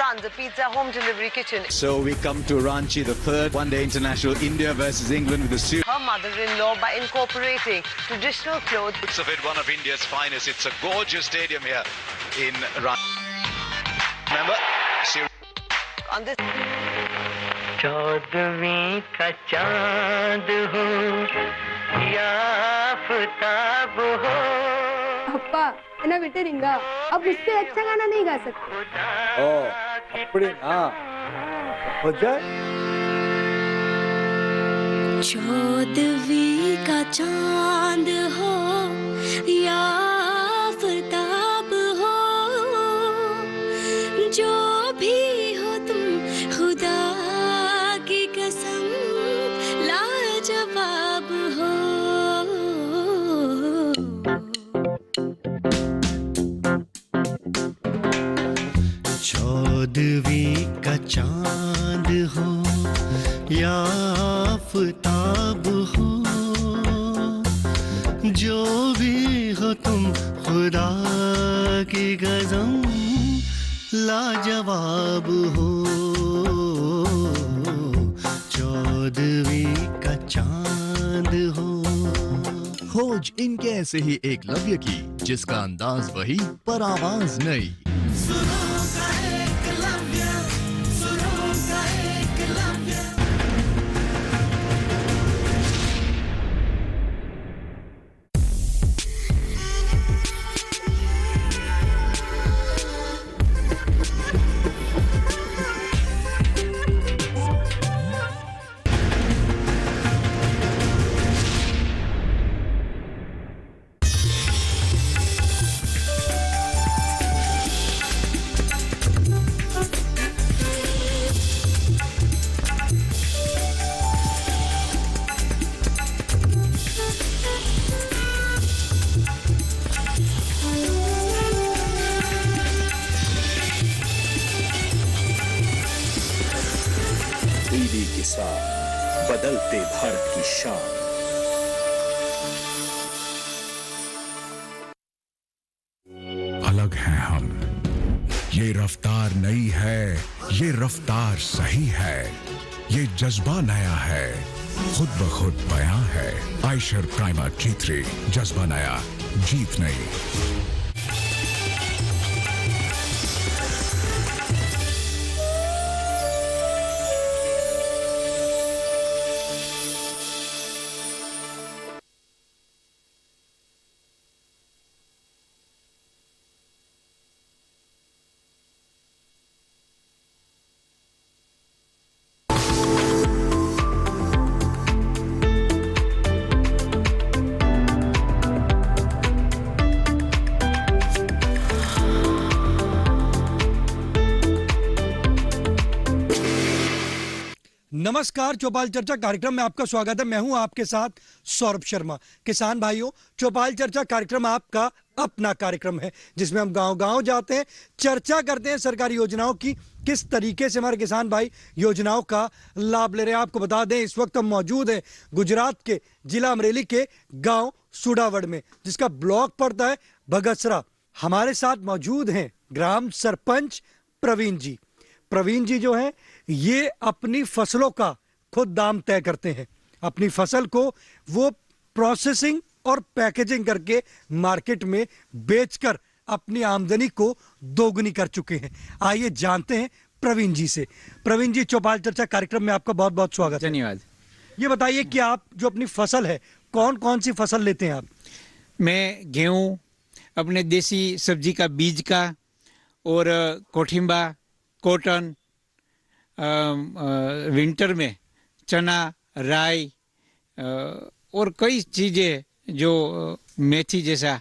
runs a pizza home delivery kitchen. So we come to Ranchi, the third one-day international, India versus England with the Her mother-in-law by incorporating traditional clothes. It's of it, one of India's finest. It's a gorgeous stadium here in Ranchi. Remember? On this 14वीं का चांद हो या आफताब हो. ಅಪ್ಪ ನನ್ನ ಬಿಟ್ಟಿರಿಂಗ अब उससे अच्छा गाना नहीं गा सकते. ओ அப்படினா होजा 14वीं का चांद हो या आफताब हो, जो भी हो तुम खुदा की कसम लाजवाब हो. चौदहवीं का चांद हो या आफताब हो, जो भी हो तुम खुदा की कसम लाजवाब हो. 14वीं का चांद हो. खोज इनके ऐसे ही एक लव्य की, जिसका अंदाज वही पर आवाज नई. टीवी के साथ बदलते भारत की शान. अलग हैं हम, ये रफ्तार नई है, ये रफ्तार सही है, ये जज्बा नया है, खुद ब खुद बयां है. आयशर प्राइमर G3, जज्बा नया, जीत नई. नमस्कार, चौपाल चर्चा कार्यक्रम में आपका स्वागत है. मैं हूं आपके साथ सौरभ शर्मा. किसान भाइयों, चौपाल चर्चा कार्यक्रम आपका अपना कार्यक्रम है, जिसमें हम गांव-गांव जाते हैं, चर्चा करते हैं सरकारी योजनाओं की, किस तरीके से हमारे किसान भाई योजनाओं का लाभ ले रहे हैं. आपको बता दें, इस वक्त हम मौजूद हैं गुजरात के जिला अमरेली के गाँव सुडावड़ में, जिसका ब्लॉक पड़ता है बगसरा. हमारे साथ मौजूद हैं ग्राम सरपंच प्रवीण जी. प्रवीण जी जो हैं, ये अपनी फसलों का खुद दाम तय करते हैं. अपनी फसल को वो प्रोसेसिंग और पैकेजिंग करके मार्केट में बेचकर अपनी आमदनी को दोगुनी कर चुके हैं. आइए जानते हैं प्रवीण जी से. प्रवीण जी, चौपाल चर्चा कार्यक्रम में आपका बहुत बहुत स्वागत है. धन्यवाद. ये बताइए कि आप जो अपनी फसल है, कौन कौन सी फसल लेते हैं आप? मैं गेहूँ, अपने देसी सब्जी का बीज का, और कोठिम्बा, कॉटन, विंटर में चना, राई और कई चीज़ें जो मेथी जैसा.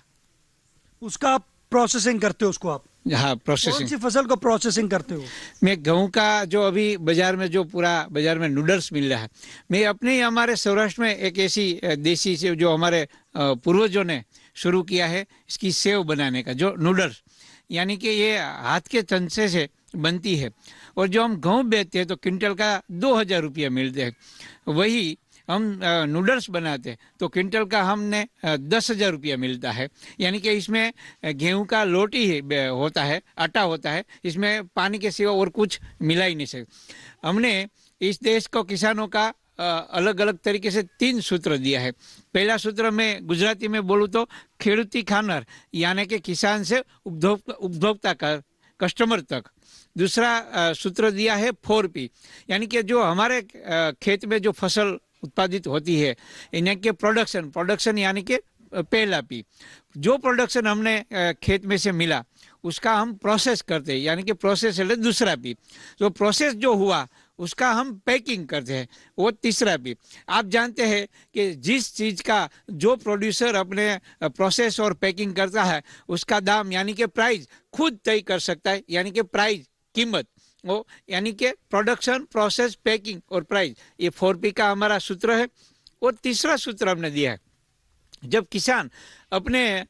उसका आप प्रोसेसिंग करते हो उसको आप? हाँ, प्रोसेसिंग. कौन सी फसल को प्रोसेसिंग करते हो? मैं गेहूँ का, जो अभी बाजार में जो पूरा बाजार में नूडल्स मिल रहा है, मैं अपने ही हमारे सौराष्ट्र में एक ऐसी देसी सेव जो हमारे पूर्वजों ने शुरू किया है, इसकी सेव बनाने का, जो नूडल्स, यानी कि ये हाथ के चंचे से बनती है. और जो हम गेहूँ बेचते हैं तो क्विंटल का 2000 रुपया मिलते हैं. वही हम नूडल्स बनाते हैं तो क्विंटल का हमने 10,000 रुपया मिलता है। यानी कि इसमें गेहूं का लोट ही होता है, आटा होता है, इसमें पानी के सिवा और कुछ मिला ही नहीं सकता। हमने इस देश को किसानों का अलग अलग तरीके से 3 सूत्र दिया है। पहला सूत्र में गुजराती में बोलूँ तो खेडूती खानर, यानी कि किसान से उपभोक्ता का कस्टमर तक। दूसरा सूत्र दिया है 4P, यानी कि जो हमारे खेत में जो फसल उत्पादित होती है इन्हें के प्रोडक्शन यानी कि पहला P। जो प्रोडक्शन हमने खेत में से मिला उसका हम प्रोसेस करते हैं, यानी कि प्रोसेस है दूसरा P। तो प्रोसेस जो हुआ उसका हम पैकिंग करते हैं, वो तीसरा P। आप जानते हैं कि जिस चीज़ का जो प्रोड्यूसर अपने प्रोसेस और पैकिंग करता है उसका दाम यानी कि प्राइस खुद तय कर सकता है, यानी कि प्राइस कीमत वो, यानी कि प्रोडक्शन, प्रोसेस, पैकिंग और प्राइस, ये 4P का हमारा सूत्र है। और तीसरा सूत्र हमने दिया है, जब किसान अपने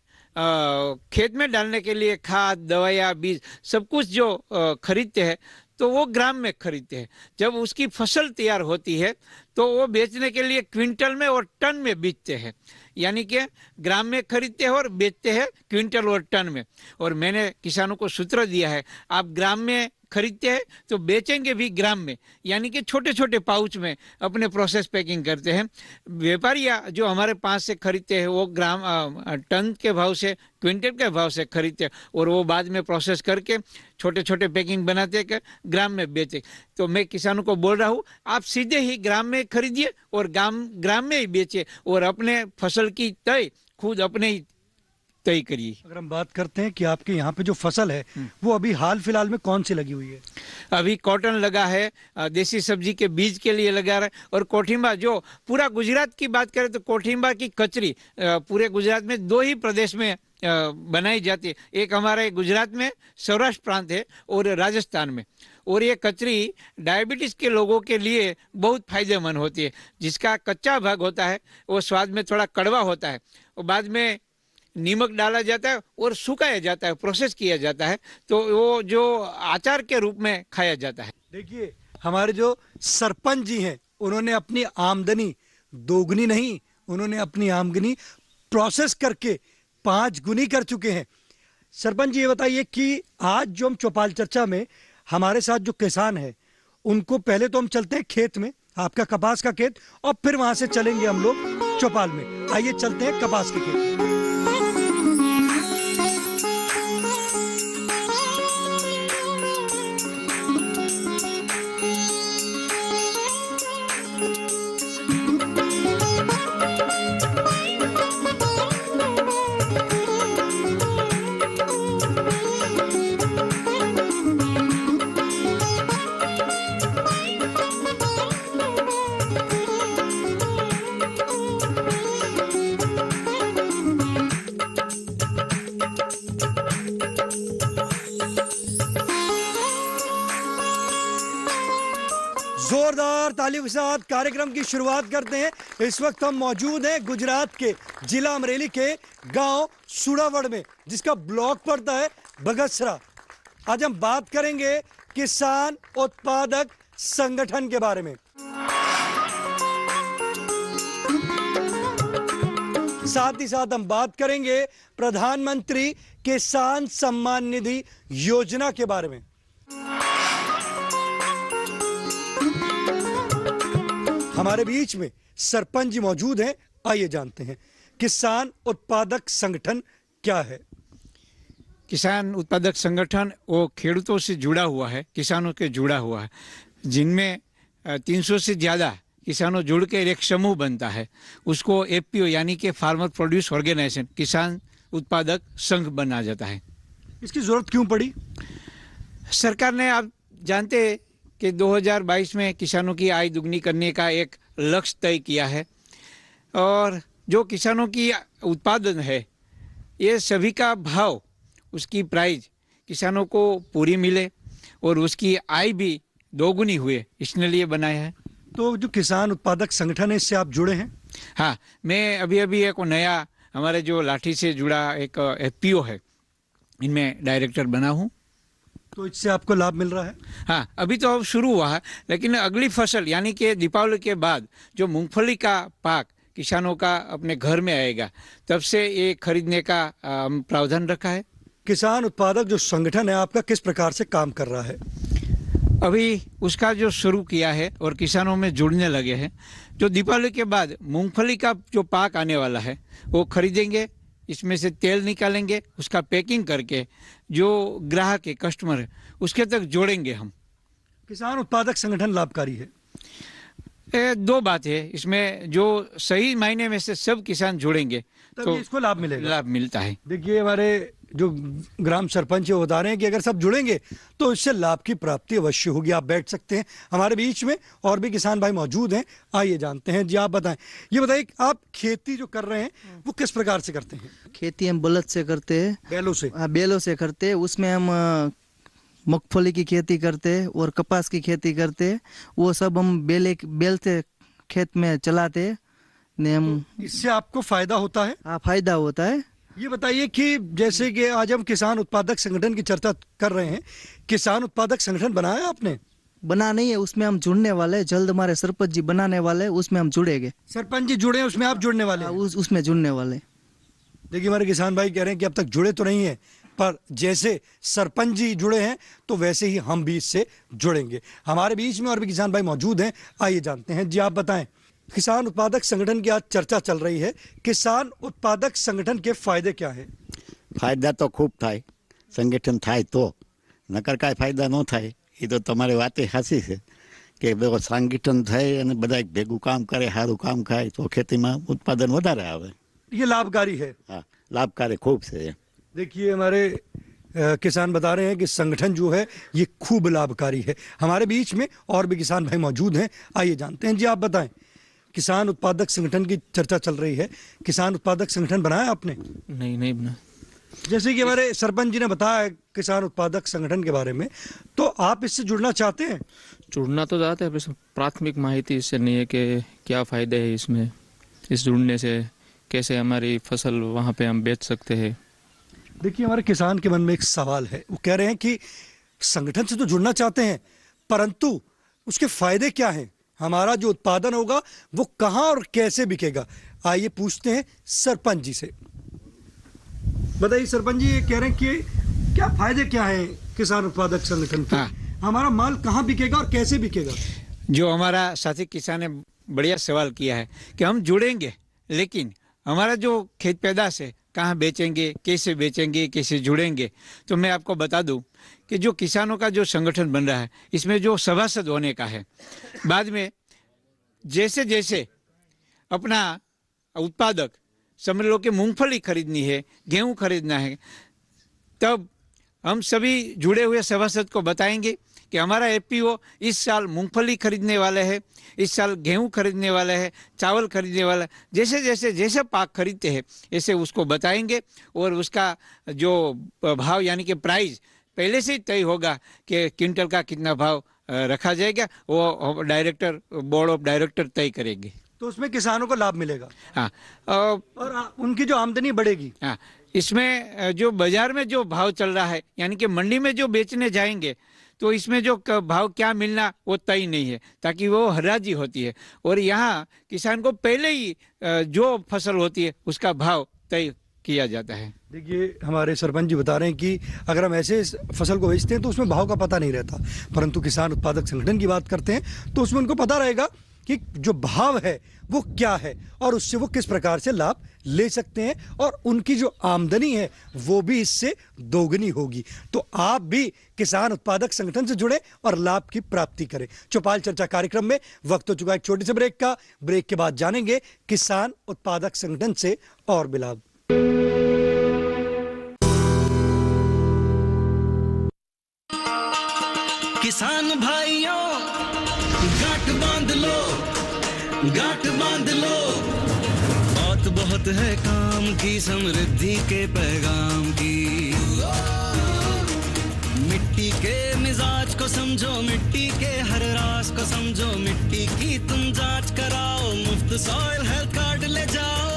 खेत में डालने के लिए खाद, दवाइयाँ, बीज सब कुछ जो खरीदते हैं तो वो ग्राम में खरीदते हैं। जब उसकी फसल तैयार होती है तो वो बेचने के लिए क्विंटल में और टन में बेचते हैं, यानी कि ग्राम में खरीदते हैं और बेचते हैं क्विंटल और टन में। और मैंने किसानों को सूत्र दिया है, आप ग्राम में खरीदते हैं तो बेचेंगे भी ग्राम में, यानी कि छोटे छोटे पाउच में अपने प्रोसेस पैकिंग करते हैं। व्यापारियाँ जो हमारे पास से खरीदते हैं वो ग्राम टन के भाव से, क्विंटल के भाव से खरीदते हैं और वो बाद में प्रोसेस करके छोटे छोटे पैकिंग बनाते हैं, ग्राम में बेचे। तो मैं किसानों को बोल रहा हूँ, आप सीधे ही ग्राम में खरीदिए और ग्राम में ही बेचे और अपने फसल की तय खुद अपने ही तय करिए। अगर हम बात करते हैं कि आपके यहाँ पे जो फसल है वो अभी हाल फिलहाल में कौन सी लगी हुई है? अभी कॉटन लगा है, देसी सब्जी के बीज के लिए लगा रहा है, और कोठिंबा, जो पूरा गुजरात की बात करें तो कोठिंबा की कचरी पूरे गुजरात में 2 ही प्रदेश में बनाई जाती है। एक हमारे गुजरात में सौराष्ट्र प्रांत है और राजस्थान में। और ये कचरी डायबिटीज के लोगों के लिए बहुत फायदेमंद होती है। जिसका कच्चा भाग होता है वो स्वाद में थोड़ा कड़वा होता है, और बाद में नमक डाला जाता है और सुखाया जाता है, प्रोसेस किया जाता है, तो वो जो अचार के रूप में खाया जाता है। देखिए, हमारे जो सरपंच जी हैं उन्होंने अपनी आमदनी दोगुनी नहीं, उन्होंने अपनी आमदनी प्रोसेस करके 5 गुनी कर चुके हैं। सरपंच जी, ये बताइए कि आज जो हम चौपाल चर्चा में हमारे साथ जो किसान है उनको, पहले तो हम चलते हैं खेत में, आपका कपास का खेत, और फिर वहां से चलेंगे हम लोग चौपाल में। आइए चलते हैं कपास के खेत। जोरदार तालियों के साथ कार्यक्रम की शुरुआत करते हैं। इस वक्त हम मौजूद हैं गुजरात के जिला अमरेली के गांव सुड़ावड़ में, जिसका ब्लॉक पड़ता है बगसरा। आज हम बात करेंगे किसान उत्पादक संगठन के बारे में। साथ ही साथ हम बात करेंगे प्रधानमंत्री किसान सम्मान निधि योजना के बारे में। हमारे बीच में सरपंच जी मौजूद हैं, आइए जानते हैं किसान उत्पादक संगठन क्या है। किसान उत्पादक संगठन वो खेडूतों से जुड़ा हुआ है, किसानों के जुड़ा हुआ है, जिनमें 300 से ज़्यादा किसानों जुड़ के एक समूह बनता है। उसको FPO यानी कि फार्मर प्रोड्यूस ऑर्गेनाइजेशन, किसान उत्पादक संघ बना जाता है। इसकी जरूरत क्यों पड़ी? सरकार ने, आप जानते हैं कि 2022 में किसानों की आय दुगनी करने का एक लक्ष्य तय किया है, और जो किसानों की उत्पादन है ये सभी का भाव, उसकी प्राइस किसानों को पूरी मिले और उसकी आय भी दोगुनी हुए, इसने लिए बनाया है। तो जो किसान उत्पादक संगठन है, इससे आप जुड़े हैं? हाँ, मैं अभी एक नया, हमारे जो लाठी से जुड़ा एक FPO है, इनमें डायरेक्टर बना हूँ। तो इससे आपको लाभ मिल रहा है? हाँ, अभी तो अब शुरू हुआ है, लेकिन अगली फसल यानी कि दीपावली के बाद जो मूंगफली का पाक किसानों का अपने घर में आएगा, तब से ये खरीदने का प्रावधान रखा है। किसान उत्पादक जो संगठन है आपका किस प्रकार से काम कर रहा है? अभी उसका जो शुरू किया है और किसानों में जुड़ने लगे हैं। जो दीपावली के बाद मूंगफली का जो पाक आने वाला है वो खरीदेंगे, इसमें से तेल निकालेंगे, उसका पैकिंग करके जो ग्राहक है, कस्टमर है, उसके तक जोड़ेंगे हम। किसान उत्पादक संगठन लाभकारी है? दो बात है इसमें, जो सही मायने में से सब किसान जुड़ेंगे तो इसको लाभ मिलेगा। लाभ मिलता है। देखिए हमारे जो ग्राम सरपंच है बता रहे हैं कि अगर सब जुड़ेंगे तो इससे लाभ की प्राप्ति अवश्य होगी। आप बैठ सकते हैं, हमारे बीच में और भी किसान भाई मौजूद हैं, आइए जानते हैं। जी आप बताएं, ये बताइए आप खेती जो कर रहे हैं वो किस प्रकार से करते हैं? खेती हम बलद से करते हैं, बैलों से? बैलों से करते हैं। उसमें हम मूंगफली की खेती करते हैं और कपास की खेती करते हैं। वो सब हम बेल से खेत में चलाते हैं। तो इससे आपको फायदा होता है? हाँ, फायदा होता है। ये बताइए कि जैसे कि आज हम किसान उत्पादक संगठन की चर्चा कर रहे हैं, किसान उत्पादक संगठन बनाया आपने? बना नहीं है, उसमें हम जुड़ने वाले हैं। जल्द हमारे सरपंच जी बनाने वाले हैं, उसमें हम जुड़ेंगे। सरपंच जी जुड़े, उसमें आप जुड़ने वाले हैं? उसमें जुड़ने वाले। देखिए हमारे किसान भाई कह रहे हैं कि अब तक जुड़े तो नहीं है, पर जैसे सरपंच जी जुड़े हैं तो वैसे ही हम भी इससे जुड़ेंगे। हमारे बीच में और भी किसान भाई मौजूद हैं, आइए जानते हैं। जी आप बताएं, किसान उत्पादक संगठन की आज चर्चा चल रही है, किसान उत्पादक संगठन के फायदे क्या है? फायदा तो खूब थाय, संगठन थाय तो नकर काय फायदा न थाय। ये तो तमारी बात हाची है कि देखो संगठन थाय अने बधा भेगुं काम करे, सारू काम खाय तो खेती में उत्पादन वधारे आवे। ये लाभकारी है? हाँ, लाभकारी खूब से। देखिए हमारे किसान बता रहे हैं कि संगठन जो है ये खूब लाभकारी है। हमारे बीच में और भी किसान भाई मौजूद हैं, आइए जानते हैं। जी आप बताएं, किसान उत्पादक संगठन की चर्चा चल रही है, किसान उत्पादक संगठन बनाया आपने? नहीं बना। जैसे कि हमारे सरपंच जी ने बताया किसान उत्पादक संगठन के बारे में, तो आप इससे जुड़ना चाहते हैं? जुड़ना तो चाहते हैं, बस प्राथमिक माहिती इससे नहीं है कि क्या फायदे है इसमें, इस जुड़ने से कैसे हमारी फसल वहाँ पे हम बेच सकते हैं। देखिए हमारे किसान के मन में एक सवाल है, वो कह रहे हैं कि संगठन से तो जुड़ना चाहते हैं, परंतु उसके फायदे क्या हैं? हमारा जो उत्पादन होगा वो कहां और कैसे बिकेगा? आइए पूछते हैं सरपंच जी से। बताइए सरपंच जी, ये कह रहे हैं कि क्या फायदे क्या हैं किसान उत्पादक संगठन के? हमारा माल कहां बिकेगा और कैसे बिकेगा? जो हमारा साथी किसान ने बढ़िया सवाल किया है कि हम जुड़ेंगे, लेकिन हमारा जो खेत पैदाश है कहाँ बेचेंगे, कैसे जुड़ेंगे? तो मैं आपको बता दूं कि जो किसानों का जो संगठन बन रहा है, इसमें जो सभासद होने का है, बाद में जैसे जैसे अपना उत्पादक समझ लो कि मूंगफली खरीदनी है, गेहूं खरीदना है, तब हम सभी जुड़े हुए सभासद को बताएंगे कि हमारा एफपीओ इस साल मूंगफली खरीदने वाले हैं, इस साल गेहूं खरीदने वाले हैं, चावल खरीदने वाला है। जैसे पाक खरीदते हैं ऐसे उसको बताएंगे और उसका जो भाव यानी कि प्राइस पहले से ही तय होगा कि क्विंटल का कितना भाव रखा जाएगा, वो डायरेक्टर, बोर्ड ऑफ डायरेक्टर तय करेंगे। तो उसमें किसानों को लाभ मिलेगा? हाँ, और उनकी जो आमदनी बढ़ेगी। हाँ, इसमें जो बाजार में जो भाव चल रहा है यानी कि मंडी में जो बेचने जाएंगे तो इसमें जो भाव क्या मिलना वो तय नहीं है, ताकि वो हराजी होती है। और यहाँ किसान को पहले ही जो फसल होती है उसका भाव तय किया जाता है। देखिए हमारे सरपंच जी बता रहे हैं कि अगर हम ऐसे फसल को बेचते हैं तो उसमें भाव का पता नहीं रहता, परंतु किसान उत्पादक संगठन की बात करते हैं तो उसमें उनको पता रहेगा कि जो भाव है वो क्या है और उससे वो किस प्रकार से लाभ ले सकते हैं, और उनकी जो आमदनी है वो भी इससे दोगुनी होगी। तो आप भी किसान उत्पादक संगठन से जुड़े और लाभ की प्राप्ति करें। चौपाल चर्चा कार्यक्रम में वक्त हो चुका एक छोटे से ब्रेक का। ब्रेक के बाद जानेंगे किसान उत्पादक संगठन से और भी लाभ। किसान भाइयों गांठ बांध लो, बात बहुत है काम की, समृद्धि के पैगाम की। मिट्टी के मिजाज को समझो, मिट्टी के हर राज को समझो, मिट्टी की तुम जांच कराओ, मुफ्त सॉइल हेल्थ कार्ड ले जाओ,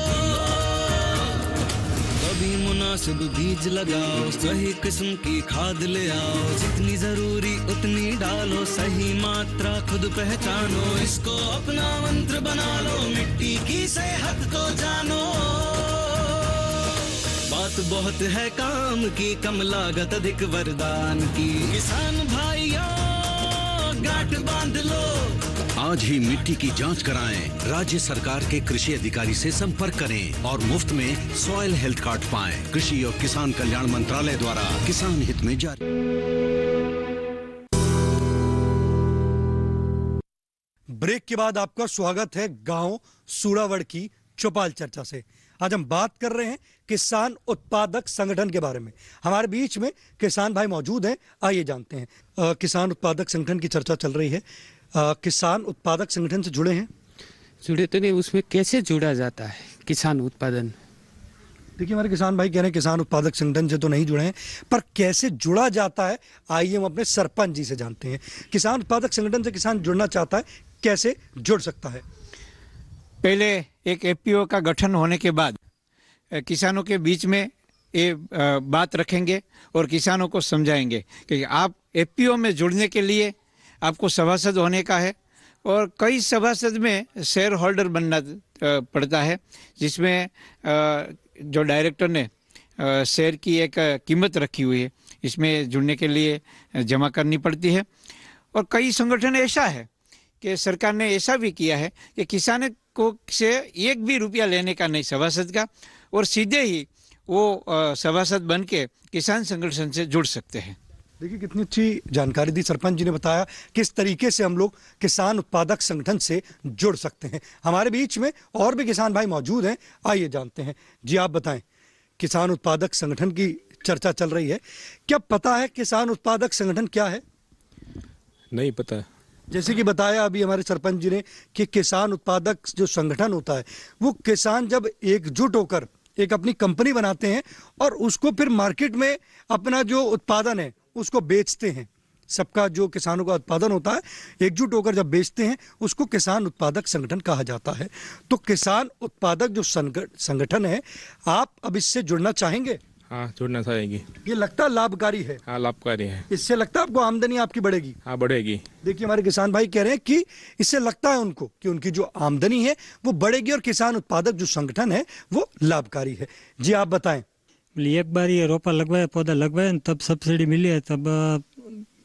कभी मुनाफा मुनासिब बीज लगाओ, सही किस्म की खाद ले आओ, जितनी जरूरी उतनी डालो, सही मात्रा खुद पहचानो, इसको अपना मंत्र बना लो, मिट्टी की सेहत को जानो। बात बहुत है काम की, कम लागत अधिक वरदान की, किसान भाइयों गांठ बांध लो। आज ही मिट्टी की जांच कराएं, राज्य सरकार के कृषि अधिकारी से संपर्क करें और मुफ्त में सॉइल हेल्थ कार्ड पाएं। कृषि और किसान कल्याण मंत्रालय द्वारा किसान हित में जारी। ब्रेक के बाद आपका स्वागत है गांव सूड़ावड़ की चौपाल चर्चा से। आज हम बात कर रहे हैं किसान उत्पादक संगठन के बारे में। हमारे बीच में किसान भाई मौजूद हैं, आइए जानते हैं। किसान उत्पादक संगठन की चर्चा चल रही है। किसान उत्पादक संगठन से जुड़े हैं? जुड़े तो नहीं, उसमें कैसे जुड़ा जाता है किसान उत्पादन? देखिए, हमारे किसान भाई कह रहे हैं किसान उत्पादक संगठन से तो नहीं जुड़े हैं, पर कैसे जुड़ा जाता है आइए हम अपने सरपंच जी से जानते हैं। किसान उत्पादक संगठन से किसान जुड़ना चाहता है, कैसे जुड़ सकता है? पहले एक एफपीओ का गठन होने के बाद किसानों के बीच में ये बात रखेंगे और किसानों को समझाएंगे कि आप एफपीओ में जुड़ने के लिए आपको सभासद होने का है, और कई सभासद में शेयर होल्डर बनना पड़ता है, जिसमें जो डायरेक्टर ने शेयर की एक कीमत रखी हुई है, इसमें जुड़ने के लिए जमा करनी पड़ती है। और कई संगठन ऐसा है कि सरकार ने ऐसा भी किया है कि किसान को से एक भी रुपया लेने का नहीं सभासद का, और सीधे ही वो सभासद बन के किसान संगठन से जुड़ सकते हैं। देखिए, कितनी अच्छी जानकारी दी सरपंच जी ने, बताया किस तरीके से हम लोग किसान उत्पादक संगठन से जुड़ सकते हैं। हमारे बीच में और भी किसान भाई मौजूद हैं, आइए जानते हैं। जी आप बताएं, किसान उत्पादक संगठन की चर्चा चल रही है, क्या पता है किसान उत्पादक संगठन क्या है? नहीं पता। जैसे कि बताया अभी हमारे सरपंच जी ने कि किसान उत्पादक जो संगठन होता है, वो किसान जब एकजुट होकर एक अपनी कंपनी बनाते हैं और उसको फिर मार्केट में अपना जो उत्पादन है उसको बेचते हैं। सबका जो किसानों का उत्पादन होता है एकजुट होकर जब बेचते हैं, उसको किसान उत्पादक संगठन कहा जाता है। तो किसान उत्पादक जो संगठन है, आप अब इससे जुड़ना चाहेंगे? हाँ, जुड़ना चाहेंगे। ये लगता लाभकारी है? हाँ, लाभकारी है। इससे लगता है आपको आमदनी आपकी बढ़ेगी? हाँ, बढ़ेगी। देखिए, हमारे किसान भाई कह रहे हैं कि इससे लगता है उनको कि उनकी जो आमदनी है वो बढ़ेगी और किसान उत्पादक जो संगठन है वो लाभकारी है। जी आप बताएं। एक बार ये रोपा लगवाया, पौधा लगवाया, तब सब्सिडी मिली है, तब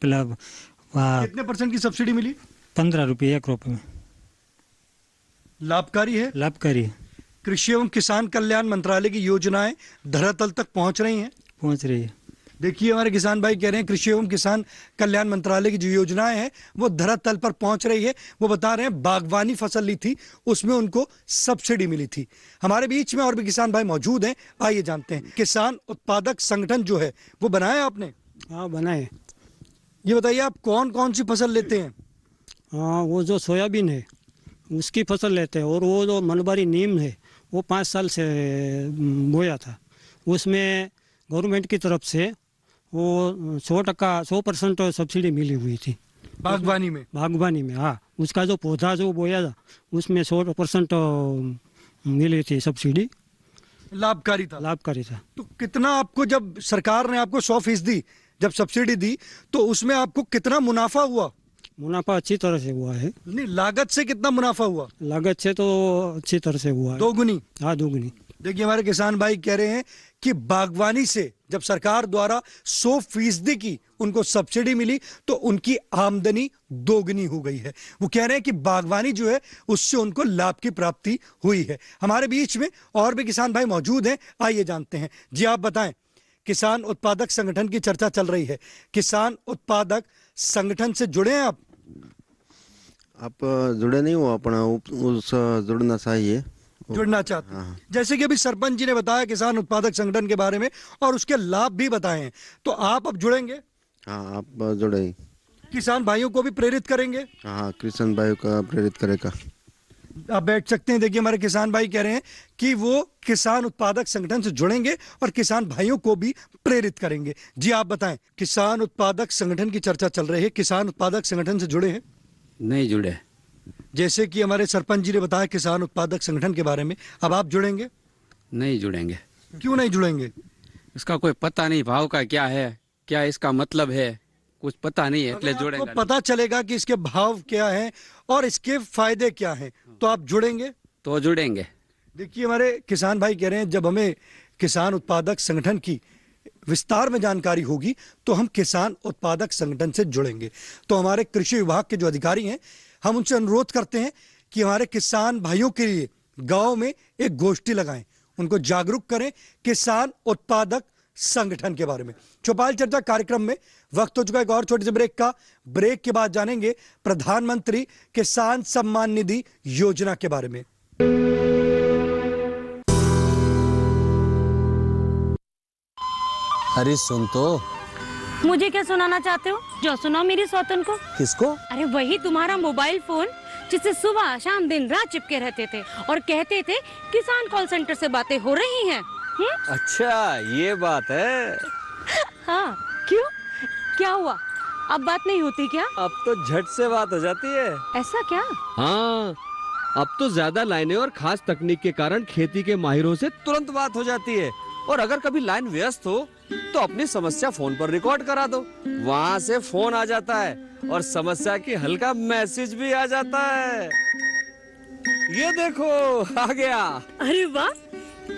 कितने % की सब्सिडी मिली? 15 रुपये एक रोपे में। लाभकारी है? लाभकारी है। कृषि एवं किसान कल्याण मंत्रालय की योजनाएं धरातल तक पहुंच रही हैं? पहुंच रही है। देखिए, हमारे किसान भाई कह रहे हैं कृषि एवं किसान कल्याण मंत्रालय की जो योजनाएं हैं वो धरातल पर पहुंच रही है। वो बता रहे हैं बागवानी फसल ली थी, उसमें उनको सब्सिडी मिली थी। हमारे बीच में और भी किसान भाई मौजूद हैं, आइए जानते हैं। किसान उत्पादक संगठन जो है वो बनाया आपने? हाँ, बनाए। ये बताइए, आप कौन कौन सी फसल लेते हैं? हाँ, वो जो सोयाबीन है उसकी फसल लेते हैं, और वो जो मलबारी नीम है वो 5 साल से बोया था। उसमें गवर्नमेंट की तरफ से वो 100% सब्सिडी मिली हुई थी। बागवानी में? बागवानी में, हाँ। उसका जो पौधा जो बोया था उसमें 100% मिली थी सब्सिडी। लाभकारी था? लाभकारी था। तो कितना आपको, जब सरकार ने आपको 100% जब सब्सिडी दी तो उसमें आपको कितना मुनाफा हुआ? मुनाफा अच्छी तरह से हुआ है। नहीं, लागत से कितना मुनाफा हुआ? लागत से तो अच्छी तरह से हुआ है। दोगुनी? हाँ, दोगुनी। देखिए, हमारे किसान भाई कह रहे हैं कि बागवानी से जब सरकार द्वारा 100% की उनको सब्सिडी मिली तो उनकी आमदनी दोगुनी हो गई है। वो कह रहे हैं कि बागवानी जो है उससे उनको लाभ की प्राप्ति हुई है। हमारे बीच में और भी किसान भाई मौजूद हैं, आइए जानते हैं। जी आप बताएं। किसान उत्पादक संगठन की चर्चा चल रही है, किसान उत्पादक संगठन से जुड़े हैं आप? जुड़े नहीं हो, अपना उस जुड़ना चाहिए। जुड़ना चाहते हैं? हाँ। जैसे कि अभी सरपंच जी ने बताया किसान उत्पादक संगठन के बारे में और उसके लाभ भी बताए हैं, तो आप अब जुड़ेंगे? हाँ, आप जुड़े। किसान भाइयों को भी प्रेरित करेंगे? हाँ, किसान भाइयों का प्रेरित करेगा। आप बैठ सकते हैं। देखिए, हमारे किसान भाई कह रहे हैं कि वो किसान उत्पादक संगठन से जुड़ेंगे और किसान भाइयों को भी प्रेरित करेंगे। जी आप बताएं। किसान उत्पादक संगठन की चर्चा चल रही है, किसान उत्पादक संगठन से जुड़े हैं? नहीं जुड़े। जैसे कि हमारे सरपंच जी ने बताया किसान उत्पादक संगठन के बारे में, अब आप जुड़ेंगे? नहीं जुड़ेंगे। क्यों नहीं जुड़ेंगे? इसका कोई पता नहीं भाव का क्या है, क्या इसका मतलब है, कुछ पता नहीं है, इसलिए जुड़ेगा आपको पता चलेगा कि इसके भाव क्या हैं और इसके फायदे क्या हैं तो आप जुड़ेंगे। तो जुड़ेंगे। देखिए हमारे किसान भाई कह रहे हैं जब हमें किसान उत्पादक संगठन की विस्तार में जानकारी होगी तो हम किसान उत्पादक संगठन से जुड़ेंगे। तो हमारे कृषि विभाग के जो अधिकारी हैं हम उनसे अनुरोध करते हैं कि हमारे किसान भाइयों के लिए गांव में एक गोष्ठी लगाएं, उनको जागरूक करें किसान उत्पादक संगठन के बारे में। चौपाल चर्चा कार्यक्रम में वक्त हो चुका है एक और छोटे से ब्रेक का। ब्रेक के बाद जानेंगे प्रधानमंत्री किसान सम्मान निधि योजना के बारे में। अरे सुन तो। मुझे क्या सुनाना चाहते हो? जो सुनाओ मेरी सौतन को। किसको? अरे वही तुम्हारा मोबाइल फोन जिससे सुबह शाम दिन रात चिपके रहते थे और कहते थे किसान कॉल सेंटर से बातें हो रही हैं। अच्छा ये बात है। हाँ क्यों, क्या हुआ? अब बात नहीं होती क्या? अब तो झट से बात हो जाती है। ऐसा क्या? हाँ अब तो ज्यादा लाइनें और खास तकनीक के कारण खेती के माहिरों से तुरंत बात हो जाती है। और अगर कभी लाइन व्यस्त हो तो अपनी समस्या फोन पर रिकॉर्ड करा दो, वहाँ से फोन आ जाता है और समस्या की हल का मैसेज भी आ जाता है। ये देखो आ गया। अरे वाह,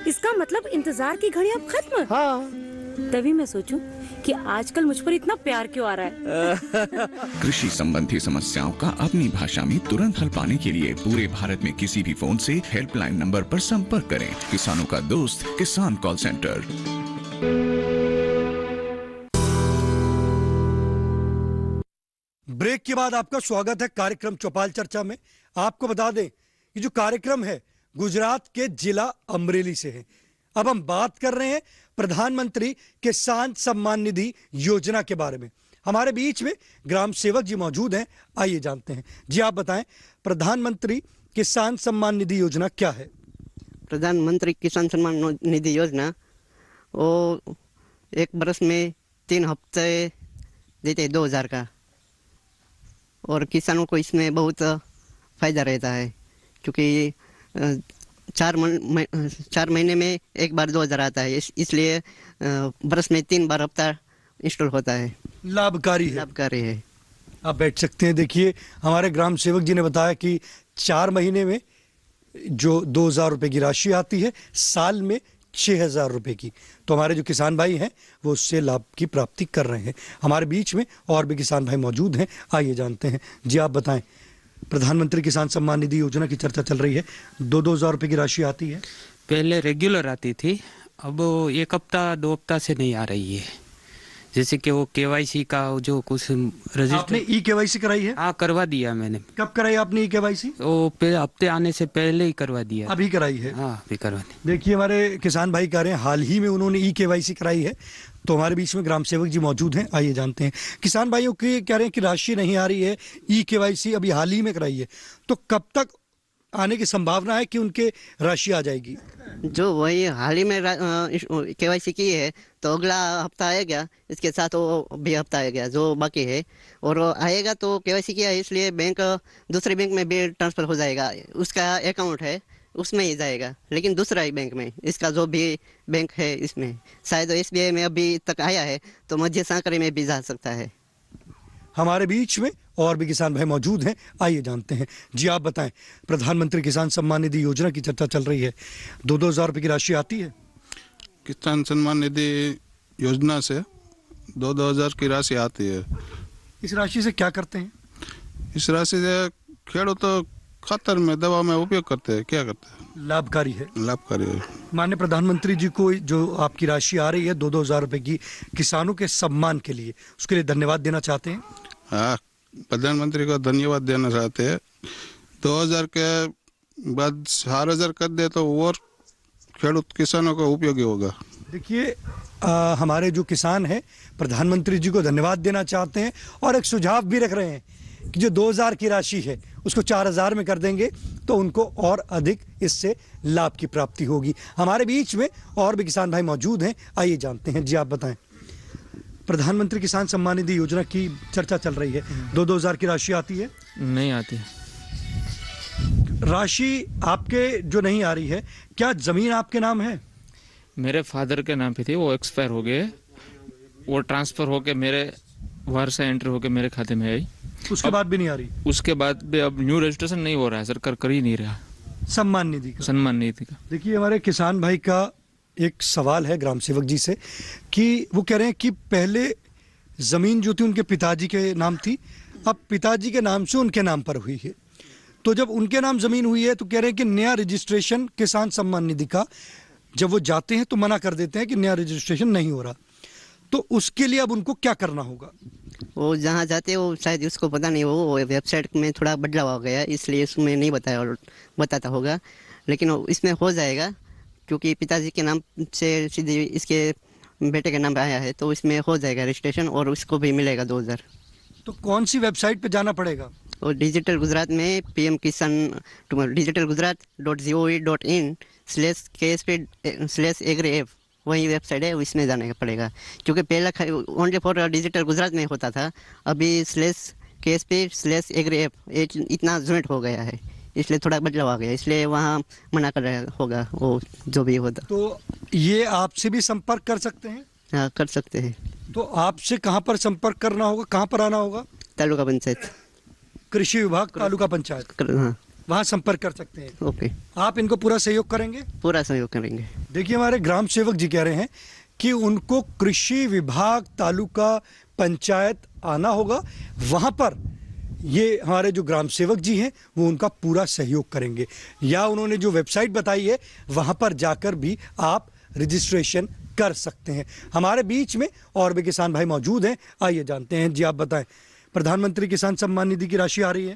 इसका मतलब इंतजार की घड़ी अब खत्म। हाँ। तभी मैं सोचूं कि आजकल मुझ पर इतना प्यार क्यों आ रहा है। कृषि संबंधी समस्याओं का अपनी भाषा में तुरंत हल पाने के लिए पूरे भारत में किसी भी फोन से हेल्पलाइन नंबर पर संपर्क करें। किसानों का दोस्त किसान कॉल सेंटर। ब्रेक के बाद आपका स्वागत है कार्यक्रम चौपाल चर्चा में। आपको बता दें कि जो कार्यक्रम है गुजरात के जिला अमरेली से है। अब हम बात कर रहे हैं प्रधानमंत्री किसान सम्मान निधि योजना के बारे में। हमारे बीच में ग्राम सेवक जी मौजूद हैं, आइए जानते हैं। जी आप बताएं, प्रधानमंत्री किसान सम्मान निधि योजना क्या है? प्रधानमंत्री किसान सम्मान निधि योजना वो एक बरस में 3 हफ्ते देते हैं 2000 का, और किसानों को इसमें बहुत फायदा रहता है क्योंकि 4 महीने में एक बार 2000 आता है, इसलिए बरस में 3 बार हफ्ता इंस्टॉल होता है। लाभकारी है। लाभकारी है। आप बैठ सकते हैं। देखिए हमारे ग्राम सेवक जी ने बताया कि 4 महीने में जो 2000 रुपए की राशि आती है, साल में 6000 रुपए की। तो हमारे जो किसान भाई हैं वो उससे लाभ की प्राप्ति कर रहे हैं। हमारे बीच में और भी किसान भाई मौजूद हैं, आइए जानते हैं। जी आप बताएं, प्रधानमंत्री किसान सम्मान निधि योजना की चर्चा चल रही है, 2-2000 रुपए की राशि आती है। पहले रेगुलर आती थी, अब 1 हफ्ता 2 हफ्ता से नहीं आ रही है। जैसे कि वो केवाईसी का जो कुछ रजिस्टर। आपने ई केवाईसी कराई है? हाँ करवा दिया मैंने। कब कराई आपने ई केवाईसी? वो हफ्ते आने से पहले ही करवा दिया। अभी कराई है? हाँ अभी करवा दी। देखिए हमारे किसान भाई कह रहे हैं हाल ही में उन्होंने ई केवाईसी कराई है। तो हमारे बीच में ग्राम सेवक जी मौजूद हैं, आइए जानते हैं। किसान भाइयों के कह रहे हैं कि राशि नहीं आ रही है, ई केवाईसी अभी हाल ही में कराई है, तो कब तक आने की संभावना है कि उनके राशि आ जाएगी? जो वही हाल ही में केवाईसी की है तो अगला हफ्ता आएगा, इसके साथ वो भी हफ्ता आएगा जो बाकी है, और आएगा तो केवाईसी किया है इसलिए बैंक दूसरे बैंक में भी ट्रांसफर हो जाएगा। उसका अकाउंट है उसमें ही जाएगा, लेकिन दूसरा ही बैंक में, इसका जो भी बैंक है इसमें शायद SBI में अभी तक आया है तो मध्य सहकारी में भी जा सकता है। हमारे बीच में और भी किसान भाई मौजूद हैं, आइए जानते हैं। जी आप बताएं, प्रधानमंत्री किसान सम्मान निधि योजना की चर्चा चल रही है, 2-2000 रुपए की राशि आती है? किसान सम्मान निधि योजना से 2-2000 की राशि आती है। इस राशि से क्या करते हैं? इस राशि से खेड़ो तो खातर में दवा में उपयोग करते हैं। क्या करते हैं? लाभकारी है। लाभकारी है। माननीय प्रधानमंत्री जी को जो आपकी राशि आ रही है 2-2000 रुपए की किसानों के सम्मान के लिए, उसके लिए धन्यवाद देना चाहते हैं? हाँ, प्रधानमंत्री को धन्यवाद देना चाहते हैं। 2000 के बाद 4000 कर दे तो और खेडूत किसानों को उपयोगी होगा। देखिए हमारे जो किसान हैं प्रधानमंत्री जी को धन्यवाद देना चाहते हैं और एक सुझाव भी रख रहे हैं कि जो 2000 की राशि है उसको 4000 में कर देंगे तो उनको और अधिक इससे लाभ की प्राप्ति होगी। हमारे बीच में और भी किसान भाई मौजूद हैं, आइए जानते हैं। जी आप बताएं, प्रधानमंत्री किसान सम्मान निधि योजना की चर्चा चल रही है, 2-2000 की राशि आती है? नहीं आती। राशि आपके जो नहीं आ रही है, क्या जमीन आपके नाम है? मेरे फादर के नाम पे थी, वो एक्सपायर हो गए, वो ट्रांसफर होके मेरे वारसा एंट्री होके मेरे खाते में आई। उसके बाद भी नहीं आ रही? उसके बाद भी अब न्यू रजिस्ट्रेशन नहीं हो रहा है, सरकार कर ही नहीं रहा सम्मान निधि का। सम्मान निधि का। देखिए हमारे किसान भाई का एक सवाल है ग्राम सेवक जी से कि वो कह रहे हैं कि पहले ज़मीन जो थी उनके पिताजी के नाम थी, अब पिताजी के नाम से उनके नाम पर हुई है। तो जब उनके नाम ज़मीन हुई है तो कह रहे हैं कि नया रजिस्ट्रेशन किसान सम्मान निधि का जब वो जाते हैं तो मना कर देते हैं कि नया रजिस्ट्रेशन नहीं हो रहा, तो उसके लिए अब उनको क्या करना होगा? वो जहाँ जाते हैं वो शायद उसको पता नहीं, वो वेबसाइट में थोड़ा बदलाव हो गया इसलिए उसमें नहीं बताया और बताता होगा, लेकिन इसमें हो जाएगा क्योंकि पिताजी के नाम से सीधे इसके बेटे के नाम पे आया है, तो इसमें हो जाएगा रजिस्ट्रेशन और उसको भी मिलेगा 2000। तो कौन सी वेबसाइट पे जाना पड़ेगा? और डिजिटल गुजरात में PM किसान digitalgujarat.gov.in/KSP/agri ऐप वही वेबसाइट है, इसमें जाने का पड़ेगा क्योंकि पहला ओनली फॉर डिजिटल गुजरात में होता था, अभी /KSP/agri ऐप इतना जॉइंट हो गया है इसलिए थोड़ा बदलाव आ गया, इसलिए वहाँ मना कर रहा होगा वो जो भी होता। तो ये आपसे भी संपर्क कर सकते हैं? हाँ कर सकते हैं। तो आपसे कहाँ पर संपर्क करना होगा, कहाँ पर आना होगा? तालुका पंचायत, कृषि विभाग तालुका पंचायत, हाँ वहाँ संपर्क कर सकते हैं। ओके। आप इनको पूरा सहयोग करेंगे? पूरा सहयोग करेंगे। देखिए हमारे ग्राम सेवक जी कह रहे हैं कि उनको कृषि विभाग तालुका पंचायत आना होगा, वहाँ पर ये हमारे जो ग्राम सेवक जी हैं वो उनका पूरा सहयोग करेंगे, या उन्होंने जो वेबसाइट बताई है वहाँ पर जाकर भी आप रजिस्ट्रेशन कर सकते हैं। हमारे बीच में और भी किसान भाई मौजूद हैं, आइए जानते हैं। जी आप बताएं, प्रधानमंत्री किसान सम्मान निधि की राशि आ रही है?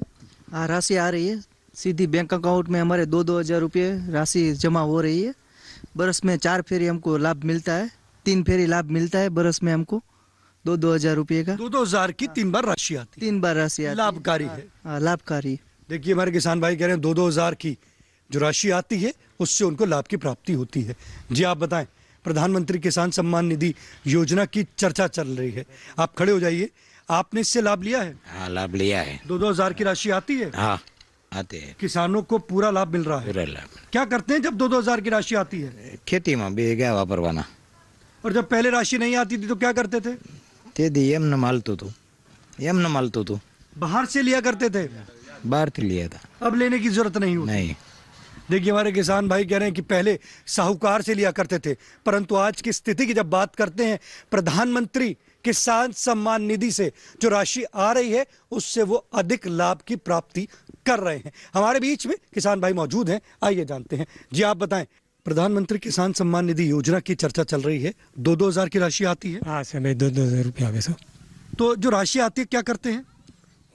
हाँ राशि आ रही है, सीधी बैंक अकाउंट में हमारे 2-2 हज़ार रुपये राशि जमा हो रही है। बरस में 4 फेरी हमको लाभ मिलता है, 3 फेरी लाभ मिलता है बरस में हमको 2-2 हज़ार रुपये का। 2-2 हज़ार की 3 बार राशि आती है? 3 बार राशि आती है। लाभकारी है? हाँ लाभकारी। देखिए हमारे किसान भाई कह रहे हैं 2-2 हज़ार की जो राशि आती है उससे उनको लाभ की प्राप्ति होती है। जी आप बताएं, प्रधानमंत्री किसान सम्मान निधि योजना की चर्चा चल रही है, आप खड़े हो जाइए, आपने इससे लाभ लिया है? हाँ लाभ लिया है। 2-2 हज़ार की राशि आती है? हाँ आते हैं। किसानों को पूरा लाभ मिल रहा है? पूरा लाभ। क्या करते हैं जब 2-2 हज़ार की राशि आती है? खेती में भी गया वापरवाना। और जब पहले राशि नहीं आती थी तो क्या करते थे? एम न मालतो तो बाहर से लिया करते थे? बाहर से लिया था, अब लेने की जरूरत नहीं होती। नहीं। देखिए हमारे किसान भाई कह रहे हैं कि पहले साहूकार से लिया करते थे, परंतु आज की स्थिति की जब बात करते हैं प्रधानमंत्री किसान सम्मान निधि से जो राशि आ रही है उससे वो अधिक लाभ की प्राप्ति कर रहे हैं। हमारे बीच में किसान भाई मौजूद हैं, आइए जानते हैं। जी आप बताएं, प्रधानमंत्री किसान सम्मान निधि योजना की चर्चा चल रही है, 2-2 हज़ार की राशि आती है? हाँ सर 2-2 हज़ार रुपया आवे सर। तो जो राशि आती है क्या करते हैं?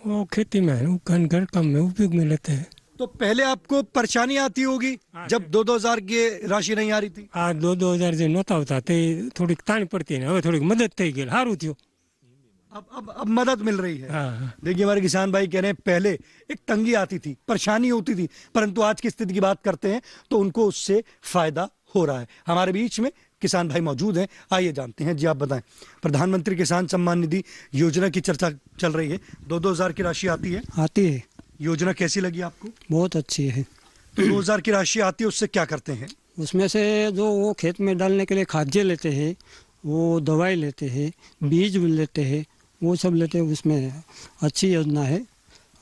वो खेती में घर काम में उपयोग में लेते हैं। तो पहले आपको परेशानी आती होगी जब 2-2 हज़ार की राशि नहीं आ रही थी? हाँ 2-2 हज़ार जो नહોता होता ते थोड़ी ताण पड़ती है, હવે થોડીક મદદ થઈ ગઈ, સારું થયું। अब मदद मिल रही है। देखिए हमारे किसान भाई कह रहे हैं पहले एक तंगी आती थी, परेशानी होती थी, परंतु आज की स्थिति की बात करते हैं तो उनको उससे फायदा हो रहा है। हमारे बीच में किसान भाई मौजूद हैं, आइए जानते हैं। जी आप बताएं, प्रधानमंत्री किसान सम्मान निधि योजना की चर्चा चल रही है, 2-2 हज़ार की राशि आती है? आती है। योजना कैसी लगी आपको? बहुत अच्छी है। तो 2 हज़ार की राशि आती है, उससे क्या करते हैं? उसमें से जो वो खेत में डालने के लिए खाद्य लेते हैं, वो दवाई लेते हैं, बीज लेते हैं, वो सब लेते हैं। उसमें अच्छी योजना है,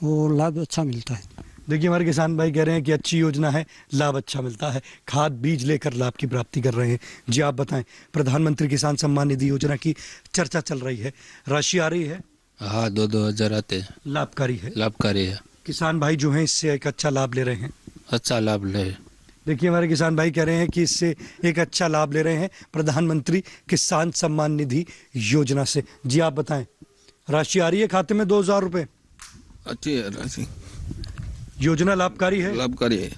वो लाभ अच्छा मिलता है। देखिए हमारे किसान भाई कह रहे हैं कि अच्छी योजना है, लाभ अच्छा मिलता है, खाद बीज लेकर लाभ की प्राप्ति कर रहे हैं। जी आप बताएं, प्रधानमंत्री किसान सम्मान निधि योजना की चर्चा चल रही है, राशि आ रही है? हाँ 2-2 हज़ार आते हैं। लाभकारी है? लाभकारी है। किसान भाई जो हैं इससे एक अच्छा लाभ ले रहे हैं? अच्छा लाभ ले। देखिए हमारे किसान भाई कह रहे हैं कि इससे एक अच्छा लाभ ले रहे हैं प्रधानमंत्री किसान सम्मान निधि योजना से। जी आप बताएं, राशि आ रही है खाते में 2 हज़ार रुपये? अच्छी है राशि। योजना लाभकारी है? लाभकारी है।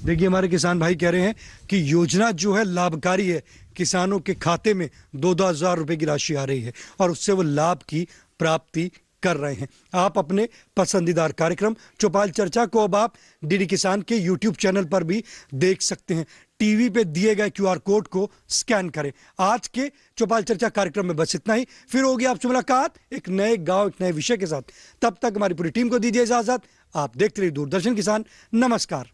देखिए हमारे किसान भाई कह रहे हैं कि योजना जो है लाभकारी है, किसानों के खाते में 2-2 हज़ार रुपये की राशि आ रही है और उससे वो लाभ की प्राप्ति कर रहे हैं। आप अपने पसंदीदार कार्यक्रम चौपाल चर्चा को अब आप डीडी किसान के YouTube चैनल पर भी देख सकते हैं। टीवी पे दिए गए QR कोड को स्कैन करें। आज के चौपाल चर्चा कार्यक्रम में बस इतना ही, फिर होगी आपसे मुलाकात एक नए गांव एक नए विषय के साथ। तब तक हमारी पूरी टीम को दीजिए इजाजत। आप देखते रहिए दूरदर्शन किसान। नमस्कार।